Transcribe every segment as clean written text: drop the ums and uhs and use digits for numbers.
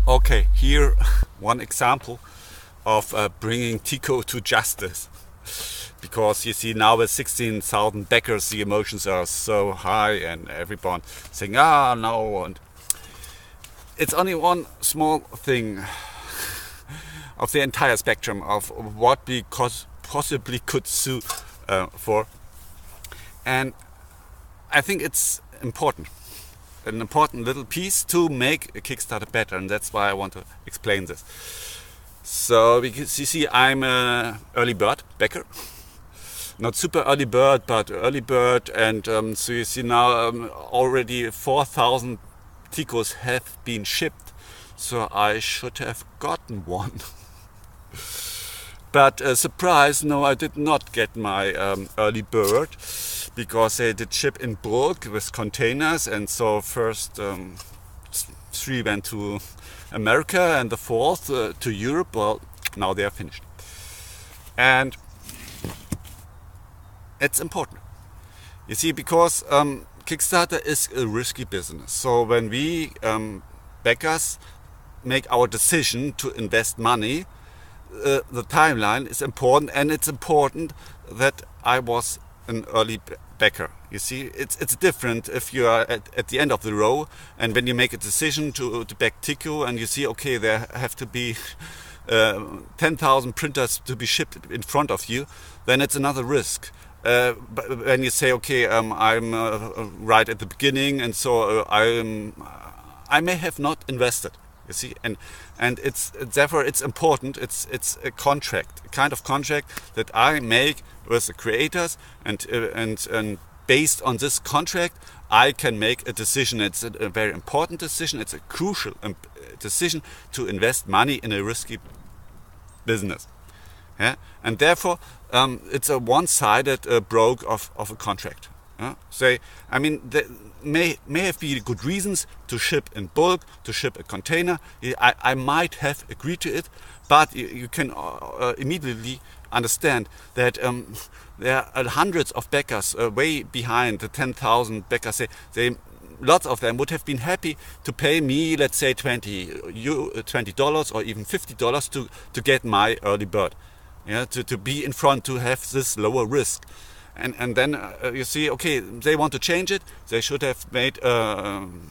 Okay, here one example of bringing Tico to justice. Because you see now with 16,000 backers the emotions are so high and everyone saying no, and it's only one small thing of the entire spectrum of what we possibly could sue for, and I think it's important. An important little piece to make a Kickstarter better, and that's why I want to explain this. So because you see I'm an early bird backer, not super early bird but early bird, and so you see now already 4,000 Ticos have been shipped, so I should have gotten one. But surprise, no, I did not get my early bird, because they did ship in bulk with containers, and so first 3 went to America and the 4th to Europe. Well, now they are finished. And it's important. You see, because Kickstarter is a risky business. So when we backers make our decision to invest money, the timeline is important, and it's important that I was an early backer. You see, it's different if you are at the end of the row, and when you make a decision to back Tico, and you see, okay, there have to be 10,000 printers to be shipped in front of you, then it's another risk. But when you say, okay, I'm right at the beginning, and so I may have not invested. You see, and it's therefore it's important. It's a contract, a kind of contract that I make with the creators, and based on this contract, I can make a decision. It's a very important decision. It's a crucial decision to invest money in a risky business. Yeah? And therefore, it's a one-sided broke of a contract. So, I mean, there may have been good reasons to ship in bulk, to ship a container. I might have agreed to it, but you can immediately understand that there are hundreds of backers way behind the 10,000 backers. Lots of them would have been happy to pay me, let's say, $20 or even $50 to get my early bird. Yeah, to be in front, to have this lower risk. And then you see, okay, they want to change it. They should have made an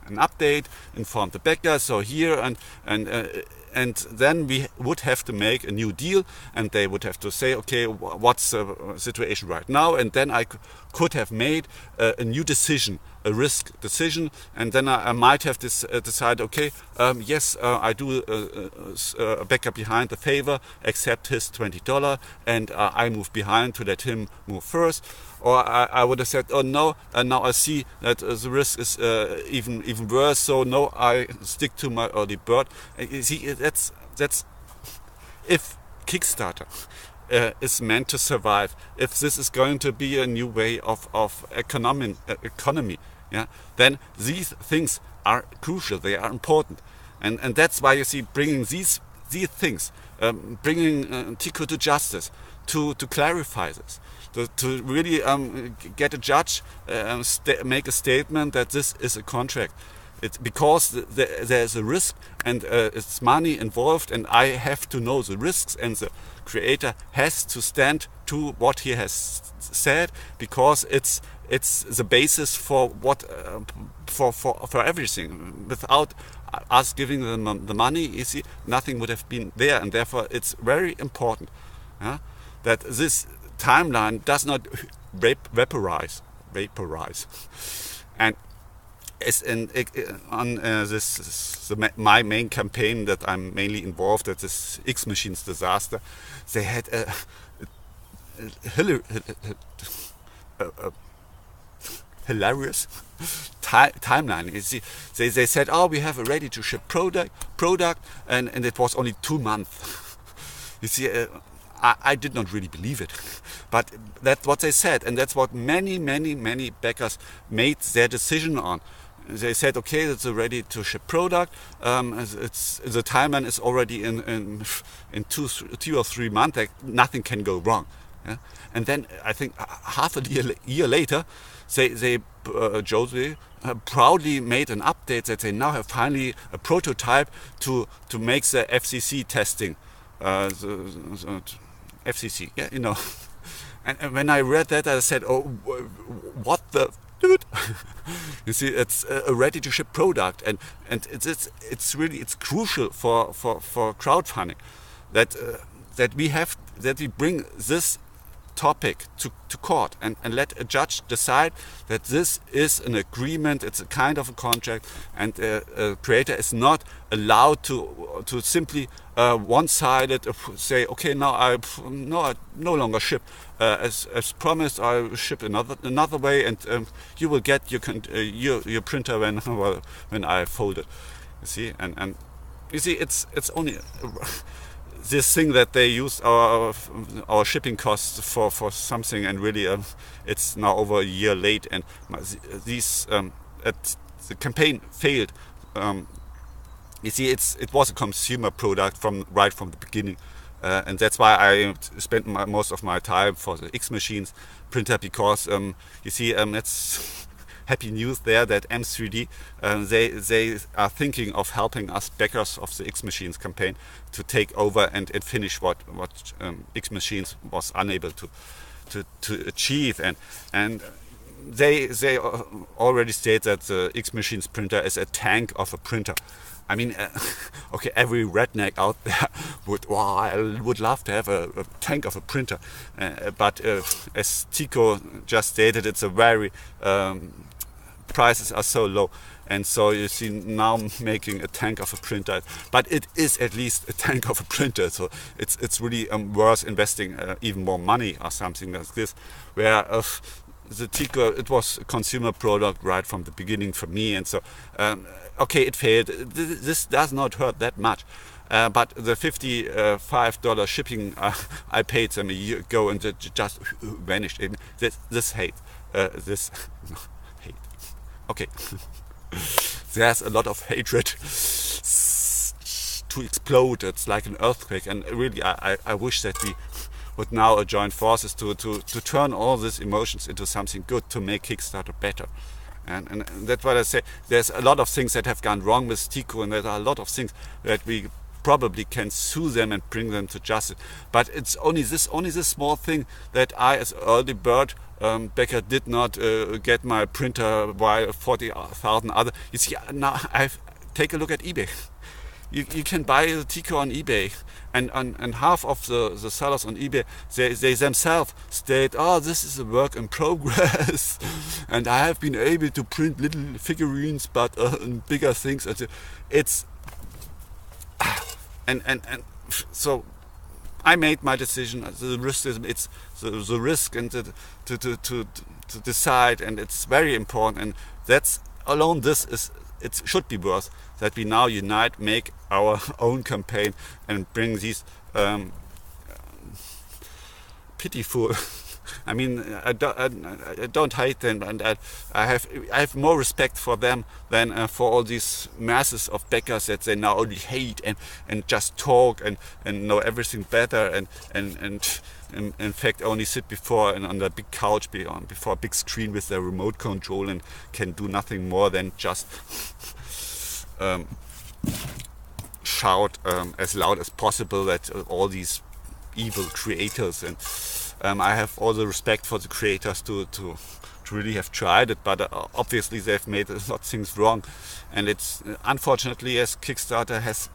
update, informed the backer. So here and then we would have to make a new deal, and they would have to say, okay, what's the situation right now? And then I could have made a new decision, a risk decision, and then I might have decided, okay, yes, I do a backer behind the favor, accept his $20, and I move behind to let him move first. Or I would have said, oh no, and now I see that the risk is even worse, so no, I stick to my early bird. You see, that's if Kickstarter is meant to survive, if this is going to be a new way of economy, yeah, then these things are crucial, they are important. And that's why you see bringing these things, bringing Tico to justice, to clarify this, to really get a judge, make a statement that this is a contract. It's because there's a risk, and it's money involved, and I have to know the risks, and the creator has to stand to what he has said, because it's the basis for what for everything. Without us giving them the money, you see, nothing would have been there, and therefore it's very important that this timeline does not vaporize. And as on my main campaign that I'm mainly involved at, this X Machines disaster, they had a hilarious timeline. You see, they said, oh, we have a ready to ship product, and it was only 2 months. You see, I did not really believe it, but that's what they said, and that's what many backers made their decision on. They said, okay, it's a ready to ship product. The timeline is already in 2 or 3 months. Nothing can go wrong. Yeah? And then I think half a year later, Jose proudly made an update that they now have finally a prototype to make the FCC testing. The FCC, yeah, you know. And when I read that, I said, "Oh, what the dude?" You see, it's a ready-to-ship product, and it's really crucial for crowdfunding that we bring this topic to court and let a judge decide that this is an agreement, it's a kind of a contract, and a creator is not allowed to simply one-sided say, okay, now I no longer ship as promised. I ship another way, and you will get your printer when I fold it. You see, and you see, it's only this thing that they used our shipping costs for something, and really it's now over a year late, and the campaign failed. You see, it was a consumer product right from the beginning, and that's why I spent most of my time for the X Machines printer, because you see, it's happy news there that M3D they are thinking of helping us backers of the X Machines campaign to take over and finish what X Machines was unable to achieve, and they already state that the X Machines printer is a tank of a printer. I mean, okay, every redneck out there I would love to have a tank of a printer, but as Tico just stated, it's a very prices are so low, and so you see now making a tank of a printer, but it is at least a tank of a printer, so it's really worth investing even more money or something like this. Where the Tico, it was a consumer product right from the beginning for me, and so okay, it failed. This does not hurt that much. But the $55 shipping I paid them a year ago, and it just vanished. This hate. Okay, there's a lot of hatred to explode. It's like an earthquake, and really I wish that we would now join forces to turn all these emotions into something good, to make Kickstarter better. And that's what I say. There's a lot of things that have gone wrong with Tico, and there are a lot of things that we probably can sue them and bring them to justice. But it's only this small thing that I, as early bird backer, did not get my printer while 40,000 other. You see, now take a look at eBay. You can buy a Tico on eBay, and half of the sellers on eBay, they themselves state, oh, this is a work in progress, and I have been able to print little figurines, but bigger things. It's and so I made my decision. The risk is the risk, and to decide, and it's very important, and that's alone. It should be worth that we now unite, make our own campaign, and bring these pitiful. I mean, I don't hate them, and I have more respect for them than for all these masses of backers that they now only hate and just talk and know everything better, and in fact only sit on the big couch before a big screen with their remote control and can do nothing more than just shout as loud as possible at all these evil creators. And I have all the respect for the creators to really have tried it, but obviously they've made a lot of things wrong, and it's unfortunately, as Kickstarter has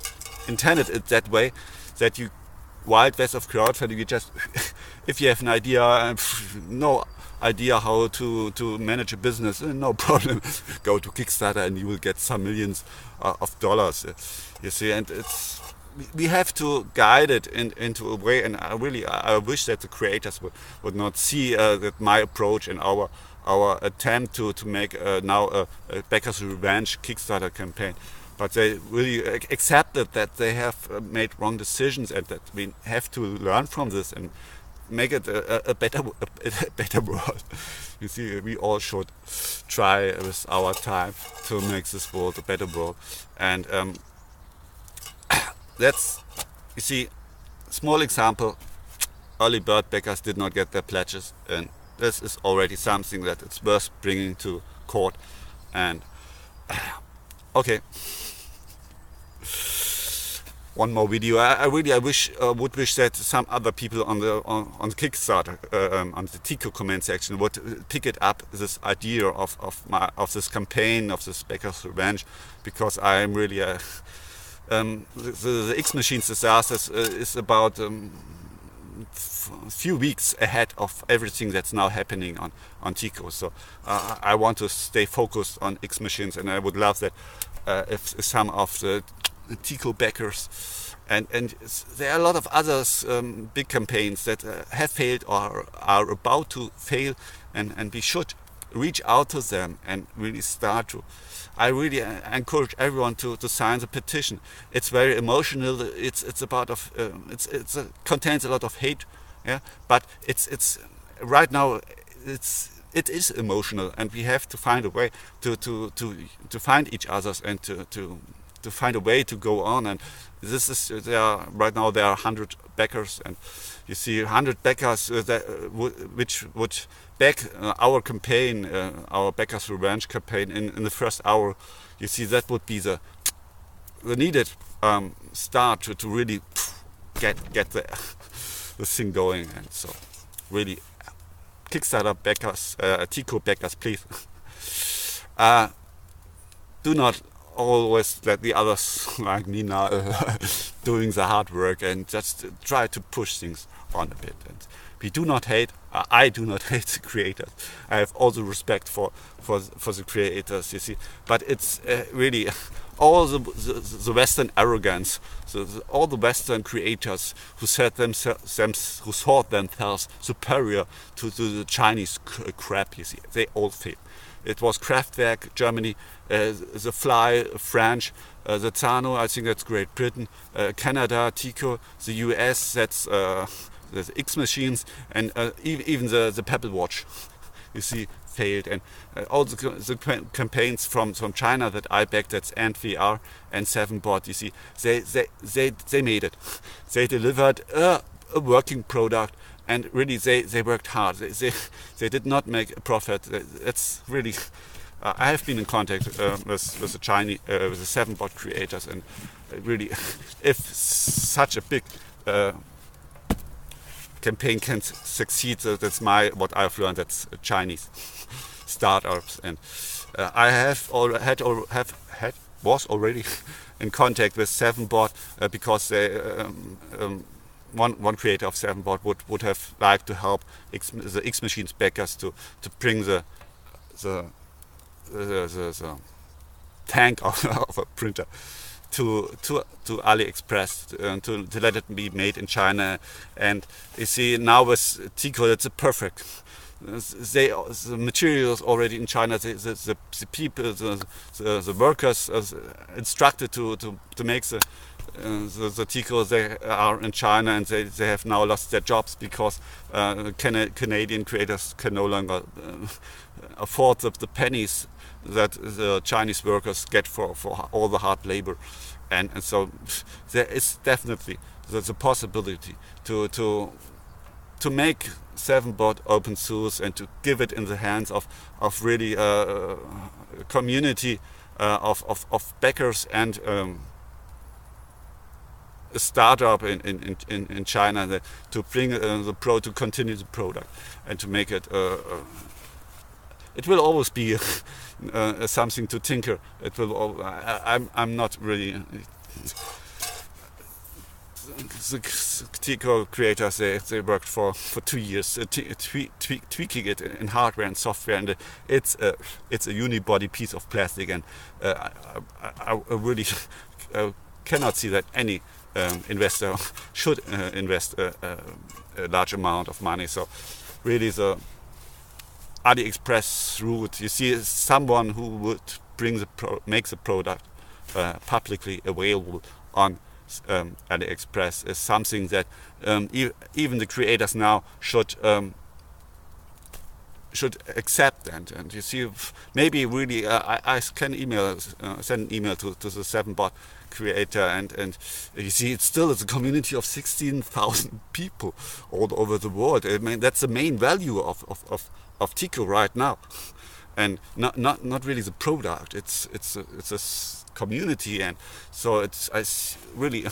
intended it that way, that you wild west of crowdfunding, you just if you have an idea, no idea how to manage a business, no problem, go to Kickstarter and you will get some millions of dollars. You see, and we have to guide it into a way, and I wish that the creators would not see that my approach and our attempt to make now a Backers Revenge Kickstarter campaign, but they really accepted that they have made wrong decisions, and that we have to learn from this and make it a better world. You see, we all should try with our time to make this world a better world, and that's, you see, small example. early bird backers did not get their pledges, and this is already something that it's worth bringing to court. And okay, one more video. I really would wish that some other people on the Kickstarter on the Tico comment section would pick it up, this idea of this campaign of this Becker's Revenge, because I am really the X Machines disasters is about a few weeks ahead of everything that's now happening on Tico. So I want to stay focused on X Machines, and I would love that if some of the Tico backers and there are a lot of others big campaigns that have failed or are about to fail, and we should reach out to them and really start to. I really encourage everyone to sign the petition. It's very emotional. It's about it contains a lot of hate, yeah. But it's right now it is emotional, and we have to find a way to find each other's and to find a way to go on. And this is right now there are 100 backers, and you see 100 backers which would back our campaign, our Becker's Revenge campaign in the first hour. You see, that would be the needed start to really get the thing going. And so really, Kickstarter backers, Tico backers, please do not always let the others like me now doing the hard work, and just try to push things on a bit. And we do not hate. I do not hate the creators. I have all the respect for the creators, you see. But it's really all the Western arrogance, all the Western creators who thought themselves superior to the Chinese crap, you see. They all failed. It was Kraftwerk, Germany, The Fly, French, the Zano, I think that's Great Britain, Canada, Tico, the US, that's the X Machines, and even the Pebble Watch, you see, failed. And all the campaigns from China that I backed, that's AntVR and 7bot, you see, they made it. They delivered a working product. And really, they worked hard. They did not make a profit. It's really. I have been in contact with the Chinese, with the 7bot creators, and really, if such a big campaign can succeed, that's what I've learned. That's Chinese startups, and I was already in contact with 7bot because they. One creator of 7bot would have liked to help the X Machines backers to bring the tank of a printer to AliExpress, to let it be made in China. And you see, now with Tico, it's a perfect. The materials already in China. The people, the workers instructed to make the Tico, they are in China, and they have now lost their jobs because Canadian creators can no longer afford the pennies that the Chinese workers get for all the hard labor. And so there is definitely the possibility to make 7bot open source and to give it in the hands of really a community of backers and a startup in China to bring to continue the product and to make it. It will always be something to tinker. It will. I'm not really. The Tico creators, they worked for 2 years tweaking it in hardware and software, and it's a unibody piece of plastic, and I really cannot see that any investor should invest a large amount of money. So really the AliExpress route, you see, someone who would make the product publicly available on AliExpress is something that even the creators now should should accept. And you see, maybe really I can send an email to the 7bot creator, and you see it still is a community of 16,000 people all over the world. I mean, that's the main value of Tico right now, and not really the product. It's a community, and so really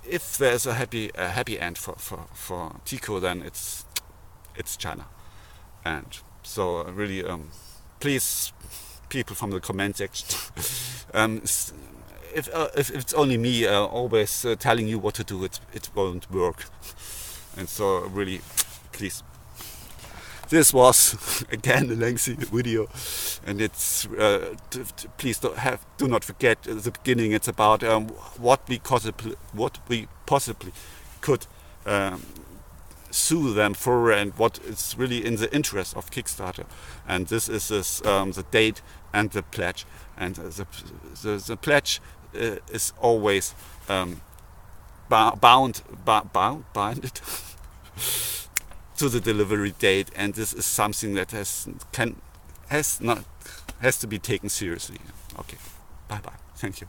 if there's a happy end for Tico, then it's China. And so really please, people from the comment section, if it's only me always telling you what to do, it won't work. And so really, please. This was again a lengthy video, and it's please do not forget the beginning. It's about what we possibly could sue them for, and what is really in the interest of Kickstarter. And this is the date and the pledge, and the pledge is always bounded to the delivery date, and this is something that has to be taken seriously. Okay, bye bye. Thank you.